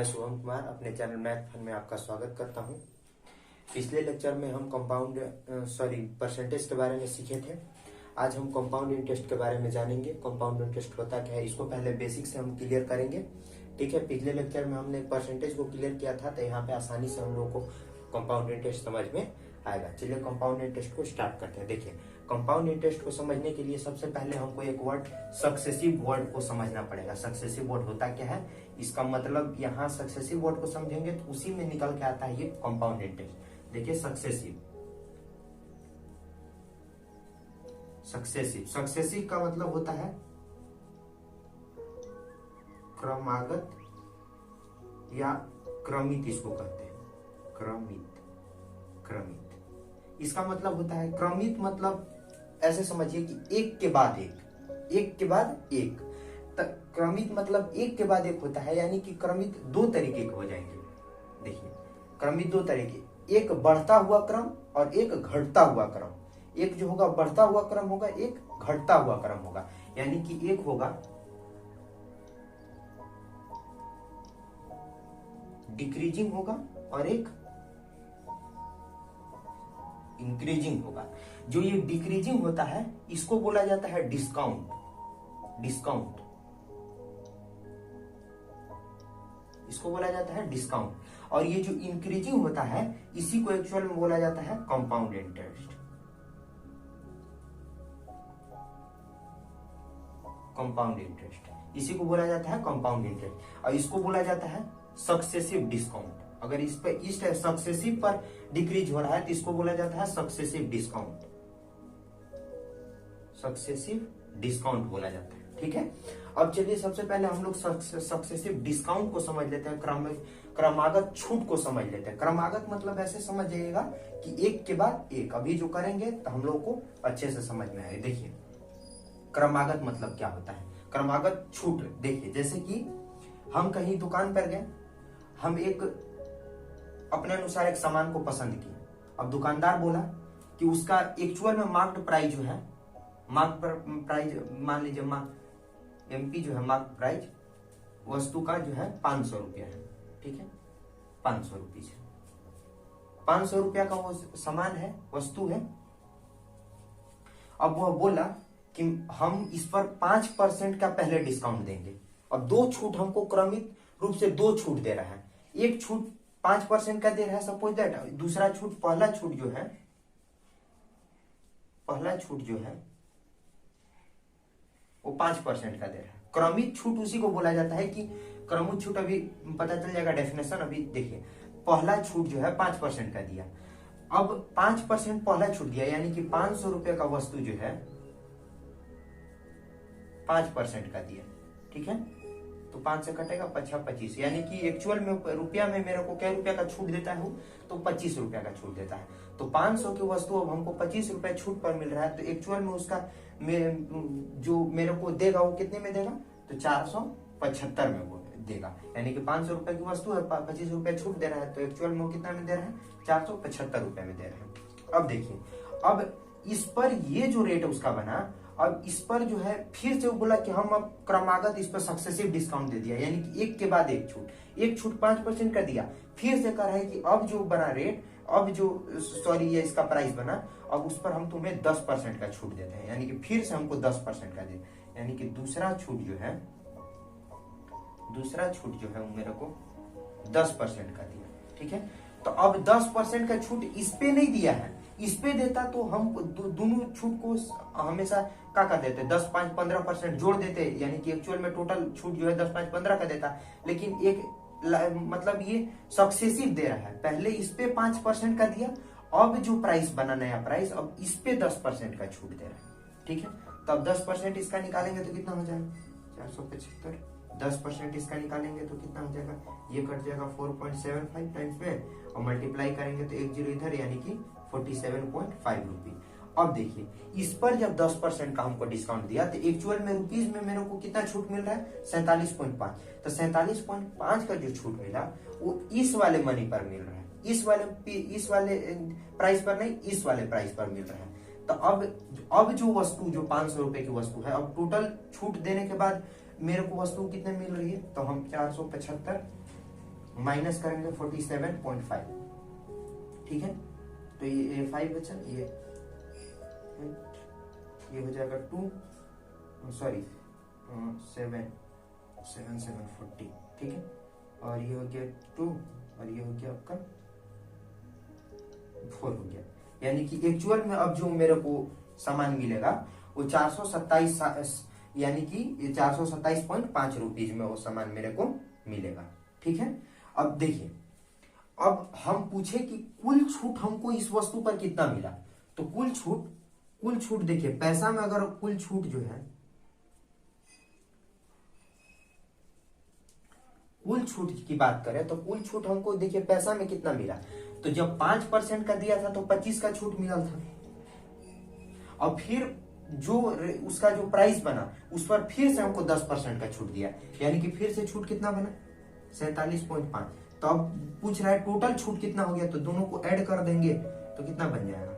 शुभम कुमार अपने channel math fun में आपका स्वागत करता हूं। पिछले लेक्चर में हम परसेंटेज के बारे में सीखे थे। आज हम कंपाउंड इंटरेस्ट के बारे में जानेंगे। कंपाउंड इंटरेस्ट होता क्या है, इसको पहले बेसिक से हम क्लियर करेंगे। ठीक है, पिछले लेक्चर में हमने परसेंटेज को क्लियर किया था, तो यहाँ पे आसानी से हम लोग को कंपाउंड इंटरेस्ट समझ में आएगा। चलिए कंपाउंड इंटरेस्ट को स्टार्ट करते हैं। देखिए, कंपाउंड इंटरेस्ट को समझने के लिए सबसे पहले हमको एक वर्ड सक्सेसिव वर्ड को समझना पड़ेगा। सक्सेसिव वर्ड होता क्या है, इसका मतलब यहाँ सक्सेसिव वर्ड को समझेंगे तो उसी में निकल के आता है ये कंपाउंड इंटरेस्ट। देखिए सक्सेसिव का मतलब होता है क्रमागत या क्रमित, इसको कहते हैं क्रमित। इसका मतलब होता है क्रमित, मतलब ऐसे समझिए कि एक के बाद एक। क्रमित मतलब एक के बाद एक होता है, यानी कि क्रमित दो तरीके के हो जाएंगे। देखिए, क्रमित दो तरीके, एक बढ़ता हुआ क्रम और एक घटता हुआ क्रम। एक जो होगा बढ़ता हुआ क्रम होगा, एक घटता हुआ क्रम होगा। यानी कि एक होगा डिक्रीजिंग होगा और एक इंक्रीजिंग होगा। जो ये डिक्रीजिंग होता है इसको बोला जाता है डिस्काउंट। इसको बोला जाता है डिस्काउंट। और ये जो इंक्रीजिंग होता है इसी को एक्चुअल में बोला जाता है कंपाउंड इंटरेस्ट। इसी को बोला जाता है कंपाउंड इंटरेस्ट, और इसको बोला जाता है सक्सेसिव डिस्काउंट। अगर इस पे इस सक्सेसिव पर डिक्रीज हो रहा है तो इसको बोला जाता है सक्सेसिव डिस्काउंट बोला जाता है। ठीक है, अब चलिए सबसे पहले हम लोग सक्सेसिव डिस्काउंट को समझ लेते हैं, क्रमागत छूट को समझ लेते हैं। क्रमागत मतलब ऐसे समझ जाइएगा कि एक के बाद एक। अभी जो करेंगे तो हम लोग को अच्छे से समझ में आए। देखिए, क्रमागत मतलब क्या होता है, क्रमागत छूट। देखिए, जैसे कि हम कहीं दुकान पर गए, हम एक अपने अनुसार एक सामान को पसंद किए। अब दुकानदार बोला कि उसका एक्चुअल में मार्क्ड प्राइस जो है, मान लीजिए एमपी जो है मार्क्ड प्राइस वस्तु का जो है 500 रुपया है। ठीक है, 500 रुपीज है, 500 रुपया का वो सामान है, वस्तु है। अब वह बोला कि हम इस पर 5% का पहले डिस्काउंट देंगे। अब दो छूट हमको क्रमित रूप से दो छूट दे रहा है। एक छूट 5% का दे रहा है सपोज दैट, दूसरा छूट पहला छूट जो है वो 5% का दे रहा है। क्रमित छूट उसी को बोला जाता है कि क्रमित छूट, अभी पता चल जाएगा डेफिनेशन। अभी देखिए, पहला छूट जो है 5% का दिया। अब 5% पहला छूट दिया, यानी कि 500 रुपए का वस्तु जो है 5% का दिया। ठीक है, तो 5 से कटेगा 25, यानी कि एक्चुअल में रुपया में मेरे को क्या रुपया का छूट देता है, तो 25 रुपया का छूट देता है। तो 500 की वस्तु अब हमको 25 रुपए छूट पर मिल रहा है, तो एक्चुअल में उसका जो मेरे को देगा वो कितने में देगा, तो 475 में वो देगा। यानी कि 500 रुपए की वस्तु है, 25 रुपए छूट दे रहा है, तो एक्चुअल में वो कितना में दे रहा है, 475 रुपए में दे रहा है। अब देखिए, अब इस पर ये जो रेट उसका बना, अब इस पर जो है फिर से वो बोला कि हम अब क्रमागत इस पर सक्सेसिव डिस्काउंट दे दिया, यानी कि एक के बाद एक छूट 5% का दिया। फिर से कह रहा है कि अब जो बना रेट, अब जो ये इसका प्राइस बना, अब उस पर हम तुम्हें 10% का छूट देते हैं। यानी कि फिर से हमको 10% का दे, यानी कि दूसरा छूट जो है वो मेरे को 10% का दिया। ठीक है, तो अब 10% का छूट इस पे नहीं दिया है, इस पे देता तो हम दोनों छूट को हमेशा क्या कर देते, 10, 5, 15% जोड़ देते, यानी कि एक्चुअल में टोटल छूट जो है 10, 5, 15 का देता। लेकिन एक मतलब ये सक्सेसिव दे रहा है, पहले इस पे 5% का दिया, अब जो प्राइस बना नया प्राइस, अब इस पे 10% का छूट दे रहा है। ठीक है, तो अब 10% इसका निकालेंगे तो कितना हो जाएगा, 475। 10% इसका निकालेंगे तो कितना हो जाएगा, ये कट जाएगा 4.75 टाइम्स में, और मल्टीप्लाई करेंगे तो 1 0 इधर, यानी कि 47.5 रुपीज। अब देखिए, इस पर जब 10% का हमको डिस्काउंट दिया तो एक्चुअल में रुपीज में मेरे को कितना छूट मिल रहा है, 47.5। तो 47.5 का जो छूट मिला वो इस वाले मनी पर मिल रहा है, इस वाले प्राइस पर नहीं, इस वाले प्राइस पर मिल रहा है। तो अब जो वस्तु जो 500 रुपए की वस्तु है, अब टोटल छूट देने के बाद मेरे को वस्तु कितने मिल रही है, तो हम 475 माइनस करेंगे 47.5, ठीक है। तो ये 5 बचा, ये हो जाएगा 2, सॉरी 7 7 ठीक है। और ये हो गया 2 और ये हो गया आपका 4 हो गया। यानी कि एक्चुअल में अब जो मेरे को सामान मिलेगा वो 427, यानी कि 427.5 रुपीज में वो सामान मेरे को मिलेगा, ठीक है। अब देखिए, अब हम पूछे कि कुल छूट हमको इस वस्तु पर कितना मिला, तो कुल छूट देखिए, पैसा में अगर कुल छूट जो है, कुल छूट की बात करें तो कुल छूट हमको देखिए पैसा में कितना मिला, तो जब 5% का दिया था तो 25 का छूट मिला था। और फिर जो उसका जो प्राइस बना उस पर फिर से हमको 10% का छूट दिया, यानी कि फिर से छूट कितना बना 47.5। तो अब पूछ रहा है टोटल छूट कितना हो गया, तो दोनों को ऐड कर देंगे तो कितना बन जाएगा,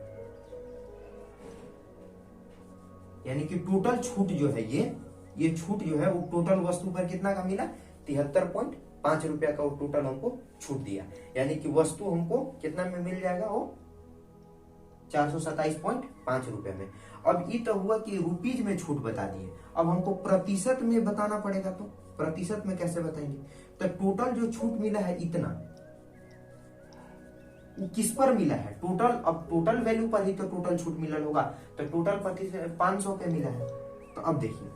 यानी कि टोटल छूट जो है ये छूट जो है वो टोटल वस्तु पर कितना का मिला 73.5 रुपया का वो टोटल हमको छूट दिया, यानी कि वस्तु हमको कितना में मिल जाएगा वो 427.5 रुपए में। अब ये तो हुआ कि रुपीज में छूट बता दिए, अब हमको प्रतिशत में बताना पड़ेगा, तो प्रतिशत में कैसे बताएंगे, तो टोटल जो छूट मिला है इतना, वो किस पर मिला है टोटल, अब टोटल वैल्यू पर ही तो टोटल छूट मिला होगा, तो टोटल प्रतिशत 500 पे मिला है। तो अब देखिए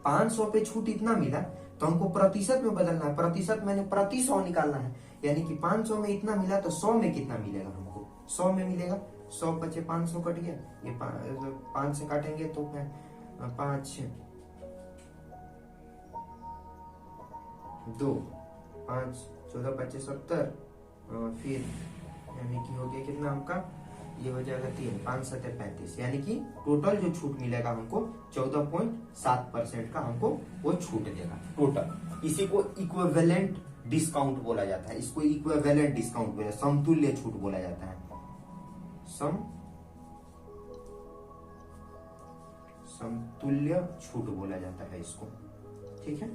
500 पे छूट इतना मिला, तो हमको प्रतिशत में बदलना है, प्रतिशत मैंने प्रति 100 निकालना है, यानी कि 500 में इतना मिला तो 100 में कितना मिलेगा हमको, 100 में मिलेगा 100 बचे 500 कट गया, ये 5 से काटेंगे तो 5 2 5 14 25 70, फिर यानी कि हो गया कितना हमका, ये हो जाएगा 3 5 7 35, यानी कि टोटल जो छूट मिलेगा हमको 14.7% का हमको वो छूट देगा टोटल। इसी को इक्विवेलेंट डिस्काउंट बोला जाता है, इसको इक्विवेलेंट डिस्काउंट बोला, समतुल्य छूट बोला जाता है, समतुल्य छूट बोला जाता है इसको, ठीक है।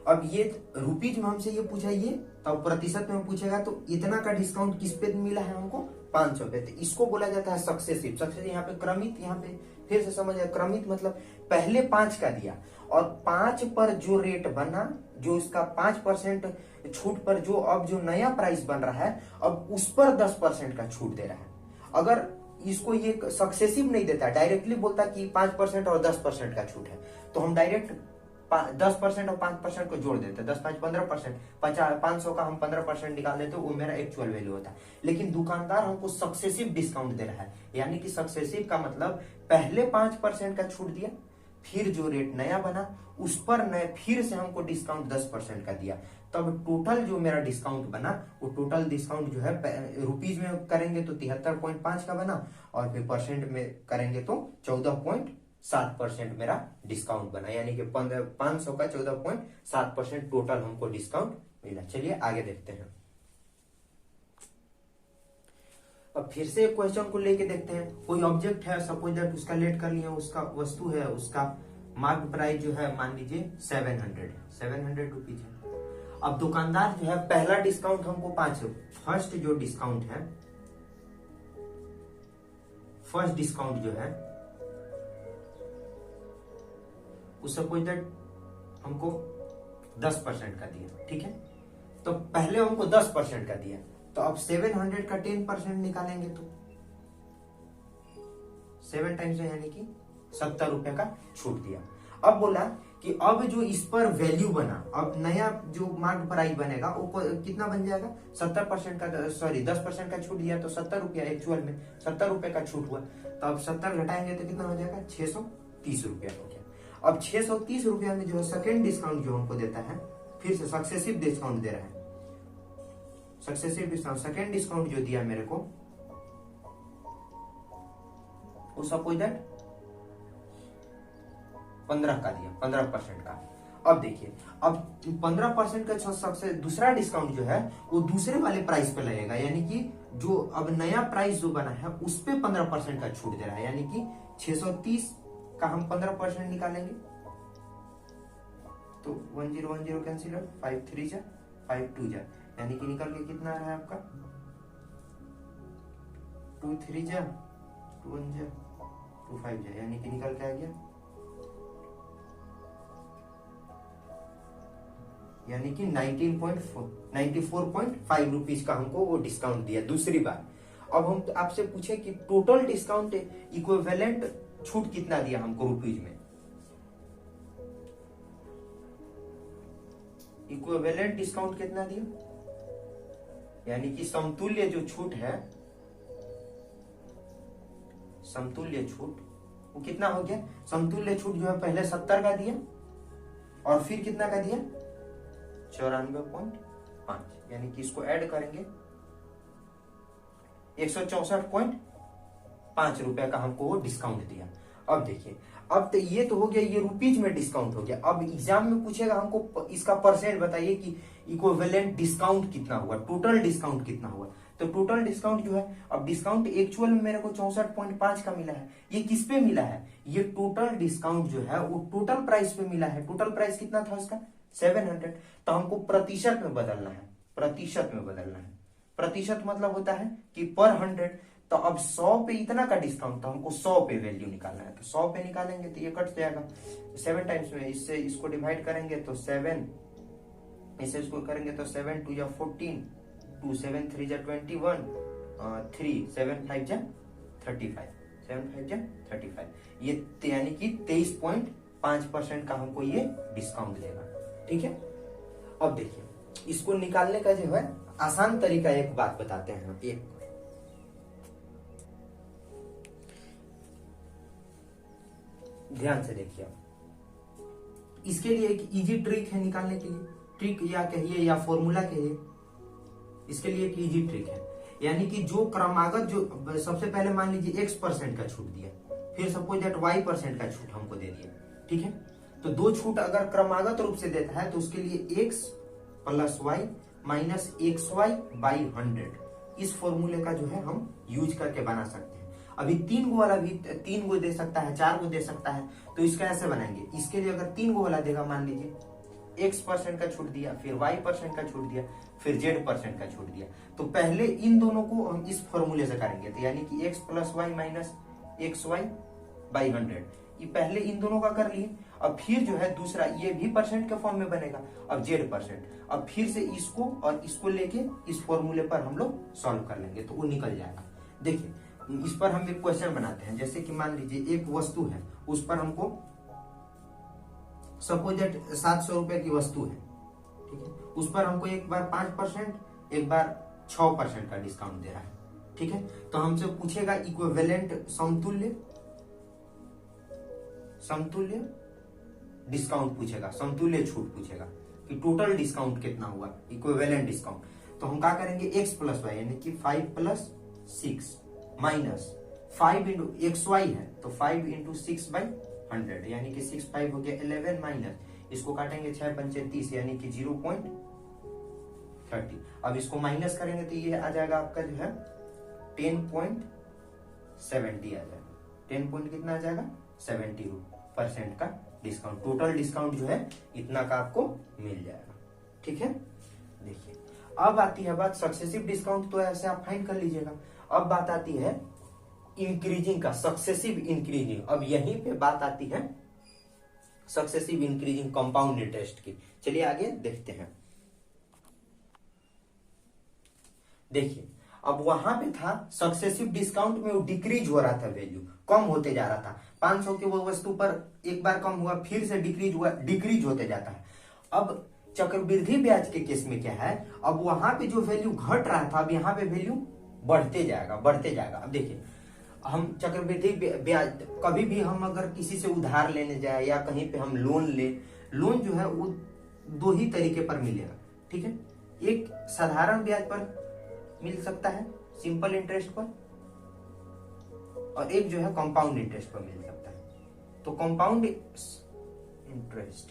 अब ये रुपीज में हमसे ये पूछा, ये तो प्रतिशत में पूछेगा तो इतना का डिस्काउंट किस पे मिला है हमको 500 पे, तो इसको बोला जाता है सक्सेसिव। सक्सेसिव यहाँ पे क्रमित, यहाँ पे फिर से समझ आया, क्रमित मतलब पहले 5 का दिया और 5 पर जो रेट बना, जो इसका 5% छूट पर जो अब जो नया प्राइस बन रहा है अब उस पर 10% का छूट दे रहा है। अगर इसको ये सक्सेसिव नहीं देता, डायरेक्टली बोलता कि 5% और 10% का छूट है, तो हम डायरेक्ट 10% और 5% को जोड़ देते, 10 5 15%, 500 का हम 15% निकाल देते, वो मेरा एक्चुअल वैल्यू होता है। लेकिन दुकानदार हमको सक्सेसिव डिस्काउंट दे रहा है, यानी कि सक्सेसिव का मतलब पहले 5% का छूट दिया, फिर जो रेट नया बना उस पर नए फिर से हमको डिस्काउंट 10% का दिया, तब टोटल जो मेरा डिस्काउंट बना वो टोटल डिस्काउंट जो है रुपीज में करेंगे तो 73.5 का बना, और फिर परसेंट में करेंगे तो 14.7% मेरा डिस्काउंट बना, यानी कि 500 का 14.7% टोटल हमको डिस्काउंट मिला। चलिए आगे देखते हैं। अब फिर से एक क्वेश्चन को लेके देखते हैं। कोई ऑब्जेक्ट है, सपोज दैट उसका लेट कर लिया, उसका वस्तु है, उसका मार्क प्राइस जो है मान लीजिए 700 रुपीज है। अब दुकानदार जो है पहला डिस्काउंट हमको 5, फर्स्ट जो डिस्काउंट है, फर्स्ट डिस्काउंट जो है उस सपोज दैट हमको 10% का दिया, ठीक है। तो पहले हमको 10% का दिया, तो अब 700 का 10% निकालेंगे तो 7 टाइम्स यानी कि 70 रुपए का छूट दिया। अब बोला कि अब जो इस पर वैल्यू बना, अब नया जो मार्क प्राइस बनेगा वो कितना बन जाएगा, 70% का, सॉरी 10% का छूट दिया तो 70 रुपया, एक्चुअल में 70 रुपए का छूट हुआ, तो अब 70 घटाएंगे तो कितना हो जाएगा 630 रुपया हो गया। अब 630 रुपया में जो है सेकेंड डिस्काउंट जो हमको देता है, फिर से सक्सेसिव डिस्काउंट दे रहा है, सक्सेसिव डिस्काउंट, सेकेंड डिस्काउंट जो दिया मेरे को वो सपोज दैट 15 का दिया, 15% का। अब देखिए, अब 15% का सबसे दूसरा डिस्काउंट जो है वो दूसरे वाले प्राइस पे लगेगा, यानी कि जो अब नया प्राइस जो बना है उस पे 15% का छूट दे रहा है, यानी कि 630 का हम 15% निकालेंगे तो 1010 कैंसिल, 5 3 जा 5 2 जा, यानी कि निकल के कितना आ रहा है आपका 2 3 जा 2 1 जा 2 5 जा, यानी कि निकल के आ गया, यानी कि 94.5 रुपीज का हमको वो डिस्काउंट दिया दूसरी बार। अब हम आपसे पूछे कि टोटल डिस्काउंट इक्विवेलेंट छूट कितना दिया हमको रुपीज में, इक्विवेलेंट डिस्काउंट कितना दिया, यानी कि समतुल्य जो छूट है, समतुल्य छूट वो कितना हो गया, समतुल्य छूट जो है पहले 70 का दिया और फिर कितना का दिया 94.5, यानी कि इसको ऐड करेंगे 164.5 रुपए का हमको वो डिस्काउंट दिया। अब देखिए, अब तो ये तो हो गया, ये रुपीज में डिस्काउंट हो गया। अब एग्जाम में पूछेगा हमको इसका परसेंट बताइए कि इक्विवेलेंट डिस्काउंट कितना हुआ, टोटल डिस्काउंट कितना हुआ। तो टोटल डिस्काउंट जो है, अब डिस्काउंट एक्चुअल में मेरे को 64.5 का मिला है। ये किस पे मिला है, ये टोटल डिस्काउंट जो है वो टोटल प्राइस पे मिला है। टोटल प्राइस कितना था उसका 700, तो हमको प्रतिशत में बदलना है, प्रतिशत में बदलना है। प्रतिशत मतलब होता है कि पर 100, तो अब 100 पे इतना का डिस्काउंट, तो हमको 100 पे वैल्यू निकालना है। तो 100 पे निकालेंगे तो ये कट जाएगा 7 टाइम्स में, इससे इसको डिवाइड करेंगे तो 7, इससे इसको करेंगे तो 7 2 या 14, 2 7 3 जा 21, 3 7 5 जा 35, 7 5 जा 35, ये यानी कि 23.5% का हमको ये डिस्काउंट देगा। ठीक है, अब देखिए इसको निकालने का जो है आसान तरीका एक बात बताते हैं। एक ध्यान से देखिए, इसके लिए एक इजी ट्रिक है निकालने के लिए, ट्रिक या कहिए या फॉर्मूला कहिए, इसके लिए एक इजी ट्रिक है। यानी कि जो क्रमागत, जो सबसे पहले मान लीजिए x% का छूट दिया, फिर सपोज दैट y% का छूट हमको दे दिया। ठीक है, तो दो छूट अगर क्रमागत रूप से देता है तो उसके लिए x plus Y minus xy/100, इस फॉर्मूले का जो है हम यूज करके बना सकते हैं। अभी 3 गो वाला भी 3 गो दे सकता है, 4 गो दे सकता है, तो इसका ऐसे बनाएंगे। इसके लिए अगर 3 गो वाला देगा, मान लीजिए x% का छूट दिया, फिर y% का छूट दिया, फिर z% का छूट दिया, तो पहले इन दोनों को हम इस फॉर्मूले से करेंगे। तो यानी कि x plus Y minus xy/100, ये पहले इन दोनों का कर लिए। अब फिर जो है दूसरा, ये भी परसेंट के फॉर्म में बनेगा, अब z%, अब फिर से इसको और इसको लेके इस फॉर्मूले पर हम लोग सॉल्व कर लेंगे तो वो निकल जाएगा। देखिए इस पर हम एक क्वेश्चन बनाते हैं। जैसे कि मान लीजिए एक वस्तु है, उस पर हमको सपोज दैट 700 रुपए की वस्तु है। ठीक है, उस पर हमको एक बार 5%, एक बार 6% का डिस्काउंट दे रहा है। ठीक है, तो हमसे पूछेगा इक्विवेलेंट समतुल्य, समतुल्य डिस्काउंट पूछेगा, समतुल्य छूट पूछेगा कि टोटल डिस्काउंट कितना हुआ, इक्विवेलेंट डिस्काउंट। तो हम क्या करेंगे, x प्लस वाई यानी कि 5 + 6 माइनस 5 इंटू xy है तो 5 इंटू 6/100, यानी कि 6 5 हो गया 11, माइनस इसको काटेंगे 6 पंचे 30, यानी कि 0.30। अब इसको माइनस करेंगे तो ये आ जाएगा आपका जो है 10.70 आ जाएगा। 10 पॉइंट कितना आ जाएगा 70% का डिस्काउंट। टोटल डिस्काउंट जो है इतना का आपको मिल जाएगा। ठीक है, देखिए अब आती है बात सक्सेसिव डिस्काउंट, तो ऐसे आप फाइंड कर लीजिएगा। अब बात आती है इंक्रीजिंग का, सक्सेसिव इंक्रीजिंग। अब यहीं पे बात आती है सक्सेसिव इंक्रीजिंग कंपाउंड इंटरेस्ट की। चलिए आगे देखते हैं। देखिए अब वहां पे था सक्सेसिव डिस्काउंट में वो डिक्रीज हो रहा था, वैल्यू कम होते जा रहा था। 500 की वो वस्तु पर एक बार कम हुआ, फिर से डिक्रीज हुआ, डिक्रीज होते जाता है। अब चक्रवृद्धि ब्याज के केस में क्या है, अब वहां पे जो वैल्यू घट रहा था, अब यहाँ पे वैल्यू बढ़ते जाएगा, बढ़ते जाएगा। अब देखिए हम चक्रवृद्धि ब्याज, कभी भी हम अगर किसी से उधार लेने जाए या कहीं पे हम लोन ले, लोन जो है वो 2 ही तरीके पर मिलेगा। ठीक है, एक साधारण ब्याज पर मिल सकता है, सिंपल इंटरेस्ट पर, और एक जो है कंपाउंड इंटरेस्ट पर मिल सकता है। तो कंपाउंड इंटरेस्ट,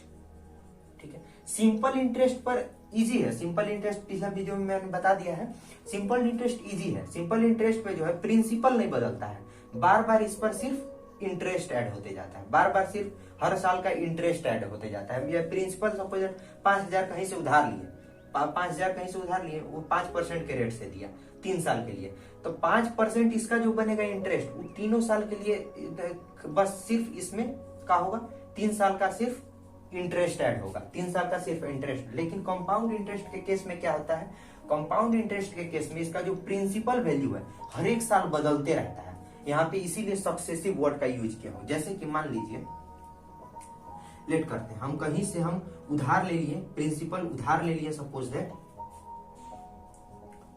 ठीक है, सिंपल इंटरेस्ट पर इजी है। सिंपल इंटरेस्ट पिछला वीडियो में मैंने बता दिया है, सिंपल इंटरेस्ट इजी है। सिंपल इंटरेस्ट पे जो है प्रिंसिपल नहीं बदलता है, बार बार इस पर सिर्फ इंटरेस्ट ऐड होते जाता है, बार बार सिर्फ हर साल का इंटरेस्ट ऐड होते जाता है। ये प्रिंसिपल सपोज 5,000 कहीं से उधार लिए, 5,000 कहीं से उधार लिए, वो 5% के रेट से दिया 3 साल के लिए, तो 5% इसका जो बनेगा इंटरेस्ट, वो तीनों साल के लिए बस सिर्फ इसमें क्या होगा, 3 साल का सिर्फ इंटरेस्ट ऐड होगा, 3 साल का सिर्फ इंटरेस्ट। लेकिन कंपाउंड इंटरेस्ट के केस में क्या होता है, कंपाउंड इंटरेस्ट के केस में इसका जो प्रिंसिपल वैल्यू है हर एक साल बदलते रहता है। यहाँ पे इसीलिए सक्सेसिव वर्ड का यूज किया हो। जैसे कि मान लीजिए, लेट करते हैं, हम कहीं से हम उधार ले लिए, प्रिंसिपल उधार ले लिए, सपोज दैट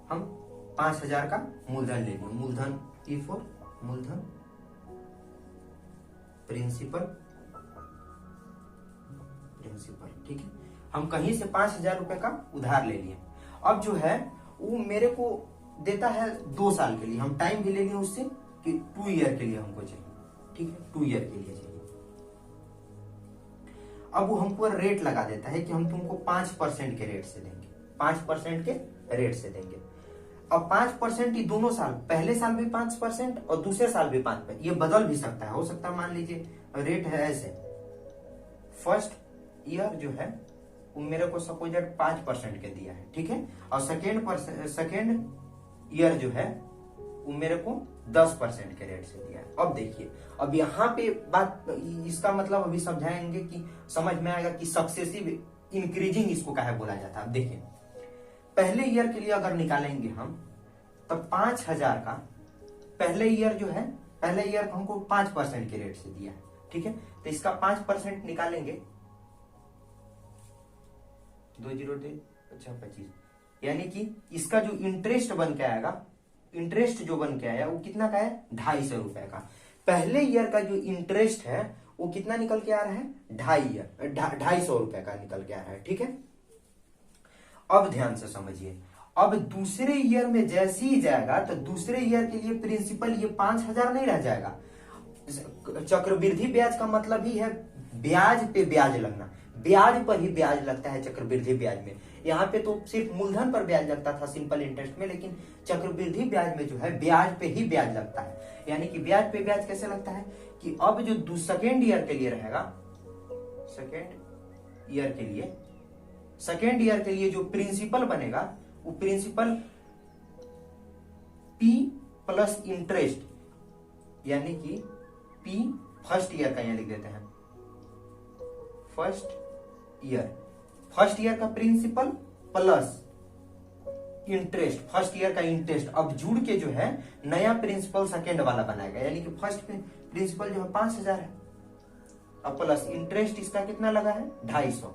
हम 5,000 का मूलधन ले लिए, मूलधन ई फॉर मूलधन, प्रिंसिपल, ठीक है। हम कहीं से 5,000 रुपए का उधार ले लिए। अब जो है वो मेरे को देता है 2 साल के लिए, हम टाइम भी ले लिए उससे कि 2 ईयर के लिए हमको चाहिए, ठीक है, 2 ईयर के लिए चाहिए। अब वो हमको रेट लगा देता है कि हम तुमको 5% के रेट से देंगे, 5% के रेट से देंगे। अब 5% ये दोनों साल, पहले साल भी 5% और दूसरे साल भी 5%, ये बदल भी सकता है, हो सकता है मान लीजिए रेट है ऐसे, फर्स्ट ईयर जो है वो मेरे को सपोजेड 5% के दिया है, ठीक है, और सेकेंड ईयर जो है वो मेरे को 10% के रेट से दिया है। अब देखिए, अब यहाँ पे बात, इसका मतलब अभी समझाएंगे कि समझ में आएगा कि सक्सेसिव इंक्रीजिंग इसको काहे बोला जाता है। अब देखिए, पहले ईयर के लिए अगर निकालेंगे हम, तब 5,000 का पहले ईयर जो है, पहले ईयर हमको 5% के रेट से दिया है, ठीक है, तो इसका 5% निकालेंगे, 25, यानी कि इसका जो इंटरेस्ट बन के आएगा, इंटरेस्ट जो बन के आया वो कितना का है, 250 रुपए का। पहले ईयर का जो इंटरेस्ट है वो कितना निकल के आ रहा है, 250 रुपए का निकल के आ रहा है, ठीक है। अब ध्यान से समझिए, अब दूसरे ईयर में जैसे ही जाएगा तो दूसरे ईयर के लिए प्रिंसिपल ये 5,000 नहीं रह जाएगा। चक्रवृद्धि ब्याज का मतलब ही है ब्याज पे ब्याज लगना, ब्याज पर ही ब्याज लगता है चक्रवृद्धि ब्याज में। यहाँ पे तो सिर्फ मूलधन पर ब्याज लगता था सिंपल इंटरेस्ट में, लेकिन चक्रवृद्धि ब्याज में जो है ब्याज पे ही ब्याज लगता है। यानी कि ब्याज पे ब्याज कैसे लगता है कि अब जो सेकेंड ईयर के लिए रहेगा, सेकेंड ईयर के लिए जो प्रिंसिपल बनेगा वो प्रिंसिपल P प्लस इंटरेस्ट, यानी कि P फर्स्ट ईयर का यहाँ लिख देते हैं, फर्स्ट ईयर का principal plus interest, first year का इंटरेस्ट, अब जुड़ के जो है नया प्रिंसिपल सेकेंड वाला बनाएगा। यानी कि फर्स्ट प्रिंसिपल जो है 5,000 है, अब प्लस इंटरेस्ट इसका कितना लगा है, 250,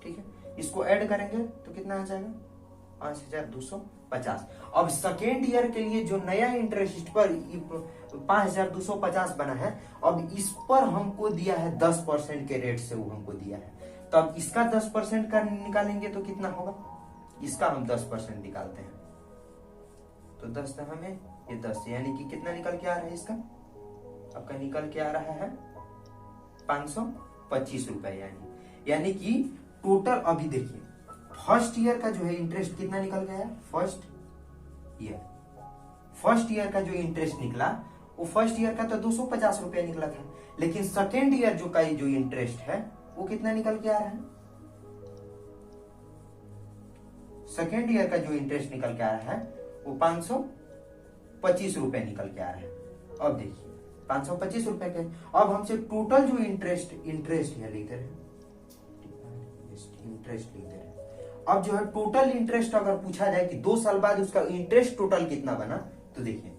ठीक है। इसको ऐड करेंगे तो कितना आ जाएगा, 5,250। अब सेकेंड ईयर के लिए जो नया इंटरेस्ट पर 5,250 बना है, अब इस पर हमको दिया है 10% के रेट से, वो हमको दिया है, तो अब इसका 10% का निकालेंगे तो कितना होगा, इसका हम 10% निकालते हैं तो 10 था हमें, ये 10, यानी कि कितना निकल के आ रहा है इसका, आपका निकल के आ रहा है 525 रुपए। यानी कि टोटल अभी देखिए फर्स्ट ईयर का जो है इंटरेस्ट कितना निकल गया है, फर्स्ट ईयर का जो इंटरेस्ट निकला वो फर्स्ट ईयर का तो 250 रुपया निकला था, लेकिन सेकेंड ईयर जो का जो इंटरेस्ट है वो कितना निकल के आ रहा है, सेकेंड ईयर का जो इंटरेस्ट निकल के आ रहा है वो 525 रुपए निकल के आ रहा है। अब देखिए 525 रुपए के, अब हमसे टोटल जो इंटरेस्ट है लिख दे रहे हैं, इंटरेस्ट लिख दे रहे हैं। अब जो है टोटल इंटरेस्ट अगर पूछा जाए कि 2 साल बाद उसका इंटरेस्ट टोटल कितना बना, तो देखिए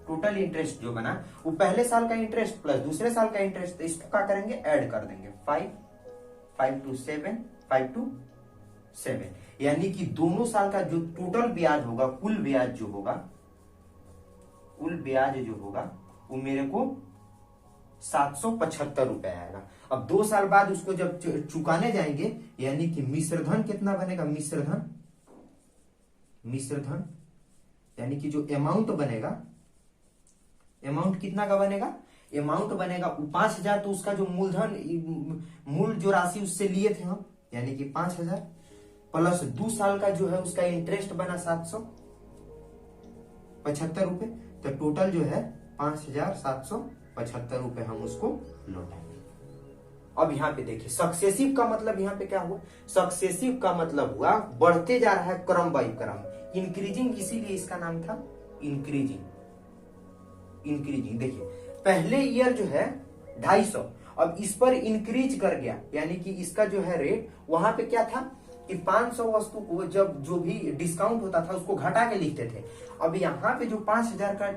टोटल इंटरेस्ट जो बना वो पहले साल का इंटरेस्ट प्लस दूसरे साल का इंटरेस्ट, इसको क्या करेंगे, ऐड कर देंगे, 5 to 7, यानी कि दोनों साल का जो टोटल ब्याज होगा, कुल ब्याज जो होगा वो मेरे को 775 रुपए आएगा। अब 2 साल बाद उसको जब चुकाने जाएंगे, यानी कि मिश्रधन कितना बनेगा, मिश्रधन यानी कि जो अमाउंट बनेगा, अमाउंट कितना का बनेगा, अमाउंट बनेगा 5,000, तो उसका जो मूलधन, मूल जो राशि उससे लिए थे हम, यानी कि 5,000 प्लस 2 साल का जो है उसका इंटरेस्ट बना 775 रुपए, तो टोटल जो है 5775 रुपए हम उसको लौटाएंगे। अब यहाँ पे देखिए सक्सेसिव का मतलब यहाँ पे क्या हुआ, सक्सेसिव का मतलब हुआ बढ़ते जा रहा है क्रम बाई क्रम, इंक्रीजिंग, इसीलिए इसका नाम था इंक्रीजिंग। इंक्रीजिंग देखिए पहले ईयर जो है 250, अब इस पर इंक्रीज कर गया, यानी कि इसका जो है रेट, वहां पे क्या था कि 500 वस्तु को जब जो भी डिस्काउंट होता था उसको घटा के लिखते थे। अब यहाँ पे जो 5000 का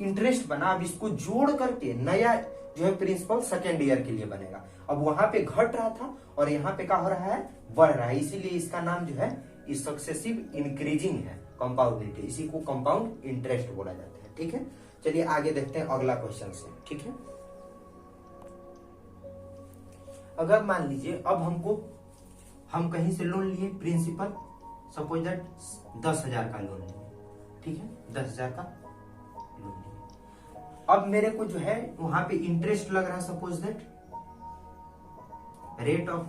इंटरेस्ट बना, अब इसको जोड़ करके नया जो है प्रिंसिपल सेकेंड ईयर के लिए बनेगा। अब वहां पे घट रहा था और यहाँ पे क्या हो रहा है, बढ़ रहा है, इसीलिए इसका नाम जो है इस सक्सेसिव इंक्रीजिंग है, कंपाउंड, इसी को कंपाउंड इंटरेस्ट बोला जाता है। ठीक है, चलिए आगे देखते हैं अगला क्वेश्चन से। ठीक है, अगर मान लीजिए अब हम कहीं से लोन लिए प्रिंसिपल, सपोज दैट 10,000 का लोन लिए, ठीक है, 10,000 का लोन लिए। अब मेरे को जो है वहां पे इंटरेस्ट लग रहा है, suppose that rate of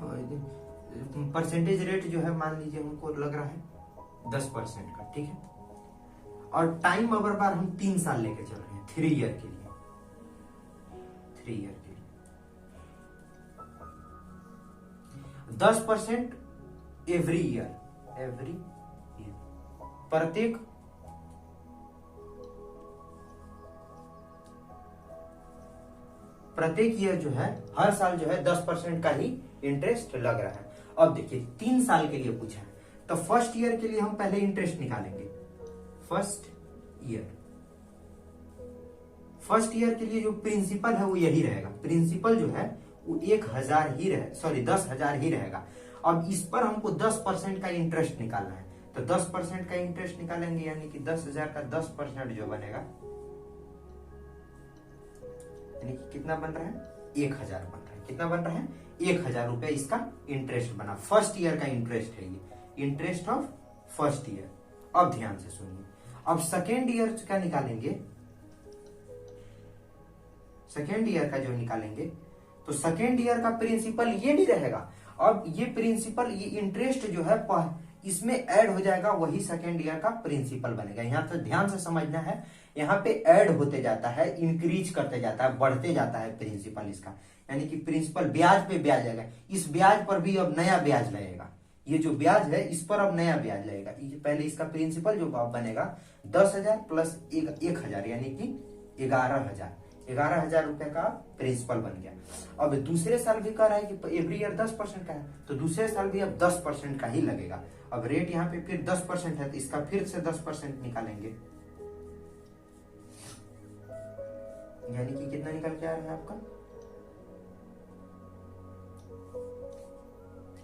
percentage rate जो है मान लीजिए हमको लग रहा है 10% का, ठीक है, और टाइम अगर बार हम 3 साल लेके चल रहे हैं, 3 ईयर के लिए, 3 ईयर के लिए 10% एवरी ईयर, प्रत्येक ईयर जो है हर साल जो है 10% का ही इंटरेस्ट लग रहा है। अब देखिए 3 साल के लिए पूछा है, तो फर्स्ट ईयर के लिए हम पहले इंटरेस्ट निकालेंगे। फर्स्ट ईयर के लिए जो प्रिंसिपल है वो यही रहेगा, प्रिंसिपल जो है वो 1000 ही रहे, सॉरी 10,000 ही रहेगा। अब इस पर हमको 10% का इंटरेस्ट निकालना है, तो 10% का इंटरेस्ट निकालेंगे, यानी कि 10,000 का 10% जो बनेगा, यानी कि कितना बन रहा है, 1000 बन रहा है। कितना बन रहा है, 1000 रुपए इसका इंटरेस्ट बना, फर्स्ट ईयर का इंटरेस्ट है ये, इंटरेस्ट ऑफ फर्स्ट ईयर। अब ध्यान से सुनिए, अब सेकेंड ईयर का निकालेंगे, सेकेंड ईयर का जो निकालेंगे, तो सेकेंड ईयर का प्रिंसिपल ये नहीं रहेगा, अब ये प्रिंसिपल, ये इंटरेस्ट जो है इसमें ऐड हो जाएगा, वही सेकेंड ईयर का प्रिंसिपल बनेगा। यहां तो ध्यान से समझना है, यहाँ पे ऐड होते जाता है, इंक्रीज करते जाता है, बढ़ते जाता है प्रिंसिपल इसका, यानी कि प्रिंसिपल ब्याज पे ब्याज आएगा, इस ब्याज पर भी अब नया ब्याज लगेगा, ये जो ब्याज है इस पर अब नया ब्याज लगेगा। पहले इसका प्रिंसिपल जो बनेगा 10,000 प्लस 1,000, यानी कि 11,000 रुपए का प्रिंसिपल बन गया। अब दूसरे साल भी कह रहा है कि एवरी ईयर 10% का है, तो दूसरे साल भी अब 10% का ही लगेगा। अब रेट यहाँ पे फिर 10% है, तो इसका फिर से 10% निकालेंगे, यानी कि कितना निकल के आ रहा है आपका,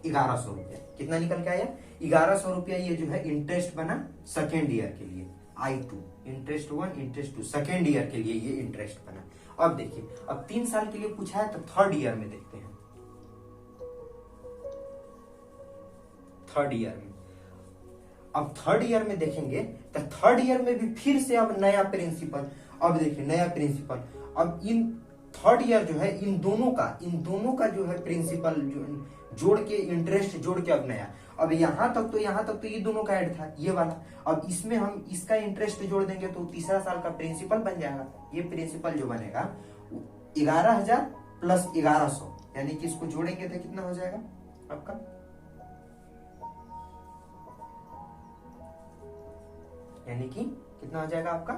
1100 रुपया। कितना निकल के आया, 1100 रुपया ये जो है इंटरेस्ट बना सेकेंड ईयर के लिए, I2, interest 1, interest 2, second year के लिए ये इंटरेस्ट बना। अब देखिए, अब 3 साल के लिए पूछा है, तो थर्ड ईयर में देखते हैं, थर्ड ईयर में। अब थर्ड ईयर में देखेंगे, तो थर्ड ईयर में भी फिर से अब नया प्रिंसिपल, अब देखिए नया प्रिंसिपल, अब इन थर्ड ईयर जो है इन दोनों का जो है प्रिंसिपल जोड़ के, इंटरेस्ट जोड़ के अब नया, अब यहां तक तो ये दोनों का ऐड था, ये वाला, अब इसमें हम इसका इंटरेस्ट जोड़ देंगे तो तीसरा साल का प्रिंसिपल बन जाएगा। ये प्रिंसिपल जो बनेगा 11,000 प्लस 1100, यानी कि इसको जोड़ेंगे तो कितना हो जाएगा आपका, यानी कि कितना हो जाएगा आपका,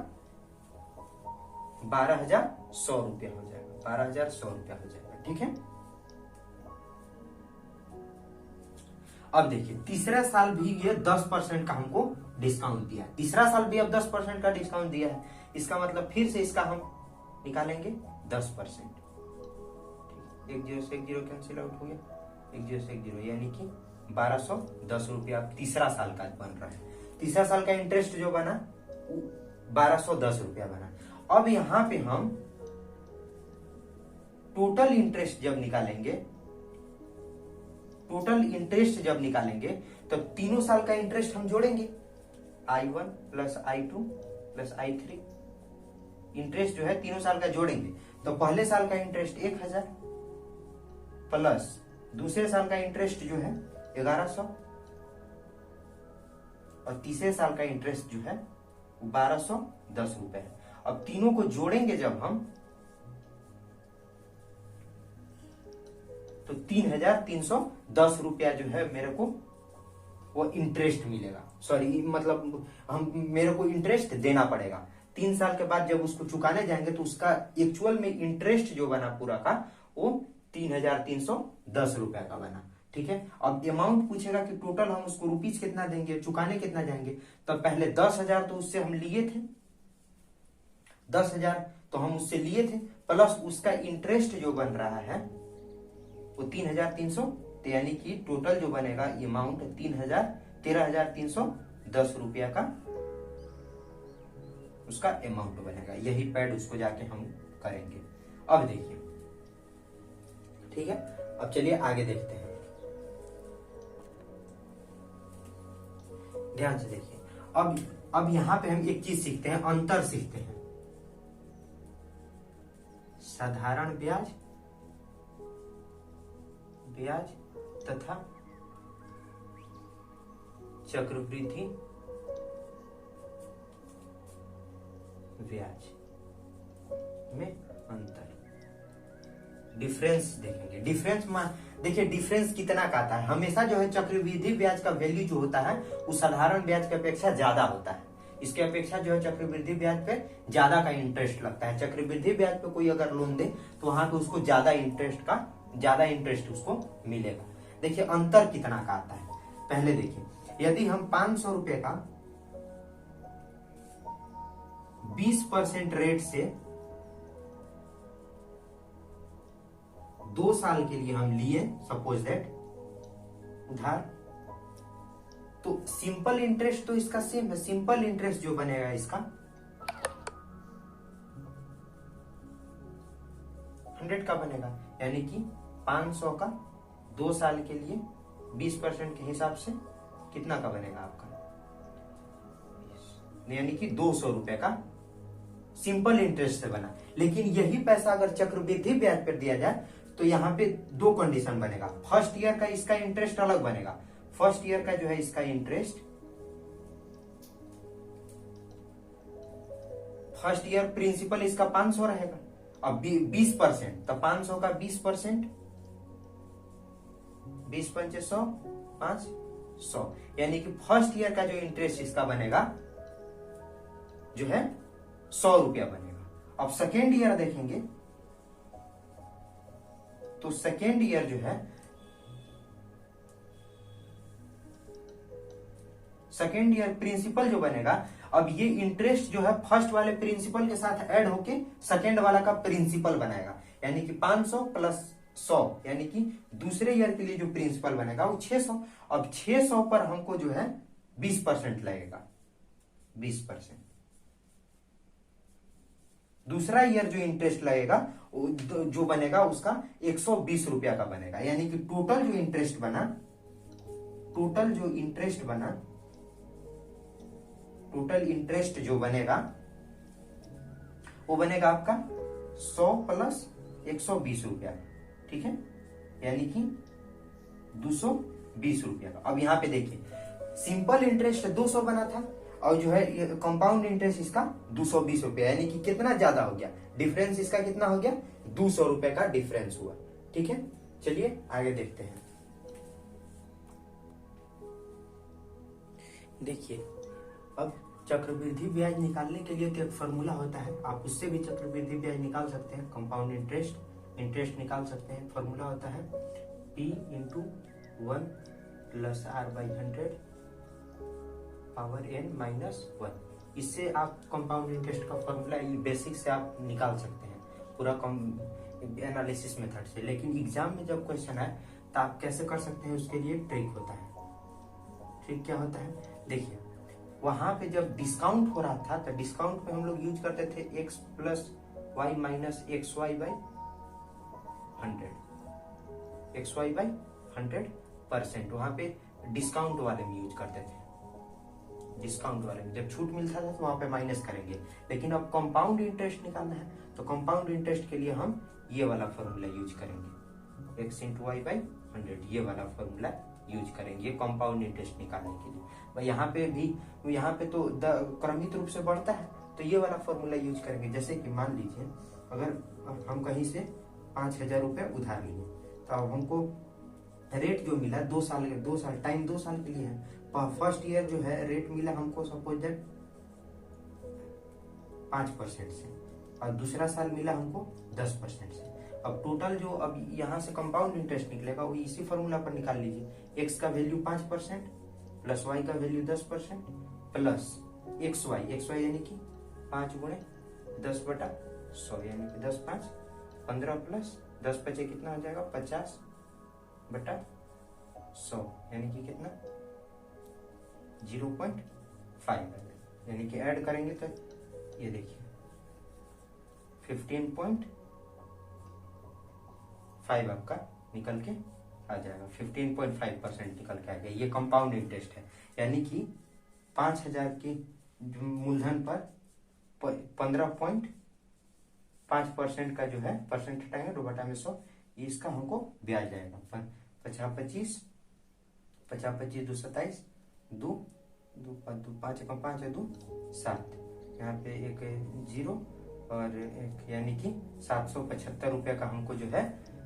12,100 रुपया हो जाएगा, 12,100 रुपया हो जाएगा। ठीक है, अब देखिए तीसरा साल भी ये 10% का हमको डिस्काउंट दिया है, तीसरा साल भी अब 10% का डिस्काउंट दिया है, इसका मतलब फिर से इसका हम निकालेंगे 10%। 1 0 से 1 0 कैंसिल आउट हो गया, 1 0 से 1 0, यानी कि 1210 रुपया तीसरा साल का बन रहा है। तीसरा साल का इंटरेस्ट जो बना 1210 रुपया बना। अब यहां पे हम टोटल इंटरेस्ट जब निकालेंगे, तो तीनों साल का इंटरेस्ट हम जोड़ेंगे, I1 plus I2 plus I3, interest जो है तीनों साल का जोड़ेंगे, तो पहले साल का इंटरेस्ट 1,000 प्लस दूसरे साल का इंटरेस्ट जो है 1100 और तीसरे साल का इंटरेस्ट जो है 1210 रुपए है। अब तीनों को जोड़ेंगे जब हम तो 3310 रुपया जो है मेरे को वो इंटरेस्ट मिलेगा। सॉरी, मतलब हम मेरे को इंटरेस्ट देना पड़ेगा। 3 साल के बाद जब उसको चुकाने जाएंगे तो उसका एक्चुअल में इंटरेस्ट जो बना पूरा का वो 3310 रुपया का बना। ठीक है, अब अमाउंट पूछेगा कि टोटल हम उसको रुपीज कितना देंगे, चुकाने कितना जाएंगे। तो पहले 10,000 तो उससे हम लिए थे, 10,000 तो हम उससे लिए थे, प्लस उसका इंटरेस्ट जो बन रहा है वो 3,300, तो यानी कि टोटल जो बनेगा अमाउंट 13,310 रुपया का उसका अमाउंट बनेगा। यही पैड उसको जाके हम करेंगे। अब देखिए, ठीक है, अब चलिए आगे देखते हैं। ध्यान से देखिए, अब यहां पे हम एक चीज सीखते हैं, अंतर सीखते हैं। साधारण ब्याज तथा चक्रवृद्धि ब्याज में अंतर, डिफरेंस देखेंगे। डिफरेंस देखिए, डिफरेंस कितना का आता है। हमेशा जो है चक्रवृद्धि ब्याज का वैल्यू जो होता है वो साधारण ब्याज की अपेक्षा ज्यादा होता है। इसके अपेक्षा जो है चक्रवृद्धि ब्याज पे ज्यादा का इंटरेस्ट लगता है। चक्रवृद्धि ब्याज पे कोई अगर लोन दे तो वहां पे उसको ज्यादा इंटरेस्ट उसको मिलेगा। देखिए अंतर कितना का आता है। पहले देखिए, यदि हम 500 रुपए का 20% रेट से 2 साल के लिए हम लिए, सपोज दैट उधार, तो सिंपल इंटरेस्ट तो इसका सेम है। सिंपल इंटरेस्ट जो बनेगा इसका 100 का बनेगा, यानी कि 500 का 2 साल के लिए 20% के हिसाब से कितना का बनेगा आपका, यानी कि 200 रुपए का सिंपल इंटरेस्ट से बना। लेकिन यही पैसा अगर चक्रवृद्धि ब्याज पर दिया जाए तो यहाँ पे 2 कंडीशन बनेगा। फर्स्ट ईयर का इसका इंटरेस्ट अलग बनेगा। फर्स्ट ईयर का जो है इसका इंटरेस्ट, फर्स्ट ईयर प्रिंसिपल इसका 500 रहेगा। अब 20%, तो 500 का 20%, 20 पंचे 100, 500, यानी कि फर्स्ट ईयर का जो इंटरेस्ट इसका बनेगा जो है 100 रुपया बनेगा। अब सेकेंड ईयर देखेंगे तो सेकेंड ईयर जो है, सेकेंड ईयर प्रिंसिपल जो बनेगा, अब ये इंटरेस्ट जो है फर्स्ट वाले प्रिंसिपल के साथ ऐड होके सेकेंड वाला का प्रिंसिपल बनाएगा, यानी कि 500 प्लस 100, यानी कि दूसरे ईयर के लिए जो प्रिंसिपल बनेगा वो 600। अब 600 पर हमको जो है 20% लगेगा, 20%। दूसरा ईयर जो इंटरेस्ट लगेगा जो बनेगा उसका 120 रुपया का बनेगा, यानी कि टोटल जो इंटरेस्ट बना, टोटल इंटरेस्ट जो बनेगा वो बनेगा आपका 100 प्लस 120 रुपया, ठीक है, यानी कि 220 रुपया का। अब यहां पे देखिए, सिंपल इंटरेस्ट 200 बना था और जो है कंपाउंड इंटरेस्ट इसका 220 रुपया, यानी कि कितना ज्यादा हो गया, डिफरेंस इसका कितना हो गया, 200 रुपए का डिफरेंस हुआ। ठीक है, चलिए आगे देखते हैं। देखिए, अब चक्रवृद्धि ब्याज निकालने के लिए तो एक फॉर्मूला होता है, आप उससे भी चक्रवृद्धि ब्याज निकाल सकते हैं, कंपाउंड इंटरेस्ट निकाल सकते हैं। फॉर्मूला होता है P × 1 + R/100 पावर n-1। इससे आप कंपाउंड इंटरेस्ट का फॉर्मूला बेसिक से आप निकाल सकते हैं पूरा एनालिसिस मेथड से। लेकिन एग्जाम में जब क्वेश्चन आए तो आप कैसे कर सकते हैं, उसके लिए ट्रिक होता है। ट्रिक क्या होता है, देखिए वहां पे जब डिस्काउंट हो रहा था तो डिस्काउंट पे हम लोग यूज करते थे x + y - xy/100%। वहां पे डिस्काउंट वाले में यूज करते थे। डिस्काउंट वाले में जब छूट मिलता था तो वहां पे माइनस करेंगे। लेकिन अब कंपाउंड इंटरेस्ट निकालना है तो कंपाउंड इंटरेस्ट के लिए हम ये वाला फॉर्मूला यूज करेंगे, x × y/100, ये वाला फॉर्मूला यूज करेंगे कंपाउंड इंटरेस्ट निकालने के लिए। भाई यहाँ पे तो क्रमित रूप से बढ़ता है, तो ये वाला फॉर्मूला यूज करेंगे। जैसे कि मान लीजिए अगर हम कहीं से 5,000 रुपये उधार लिए, तो अब हमको रेट जो मिला 2 साल टाइम 2 साल के लिए है। फर्स्ट ईयर जो है रेट मिला हमको सपोज दैट 5% से, और दूसरा साल मिला हमको 10% से। अब टोटल जो अब यहाँ से कंपाउंड इंटरेस्ट निकलेगा वो इसी फॉर्मूला पर निकाल लीजिए। एक्स का वैल्यू 5% प्लस वाई का वैल्यू 10% प्लस एक्स वाई यानी कि 5 गुणे 10/100 यानी कि 10 5 15 प्लस 10 बचे कितना हो जाएगा 50/100 यानी कि कितना 0.5 यानी कि ऐड करेंगे तो ये देखिए 15.5 आपका निकल के आ जाएगा। 15.5% निकल के आ गया। ये कंपाउंड इंटरेस्ट है, यानी कि 5,000 के मूलधन पर 15.5% का जो है परसेंट हटाएंगे 2/100, इसका हमको ब्याज आएगा 50 25 2 27 2 5 2 7, यहाँ पे एक 0 और एक यानी कि 775 रुपये का हमको जो है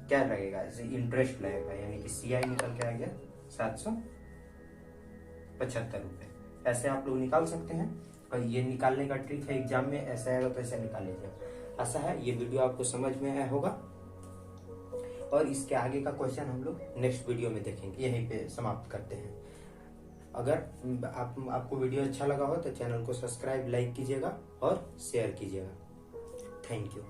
क्या लगेगा इंटरेस्ट लगेगा, यानी कि CI निकल के आ गया 775 रुपये। ऐसे आप लोग निकाल सकते हैं, और ये निकालने का ट्रिक है, एग्जाम में ऐसा आएगा तो ऐसे निकाल लीजिए। ऐसा है, ये वीडियो आपको समझ में आया होगा, और इसके आगे का क्वेश्चन हम लोग नेक्स्ट वीडियो में देखेंगे। यहीं पे समाप्त करते हैं। अगर आपको वीडियो अच्छा लगा हो तो चैनल को सब्सक्राइब लाइक कीजिएगा और शेयर कीजिएगा। Thank you.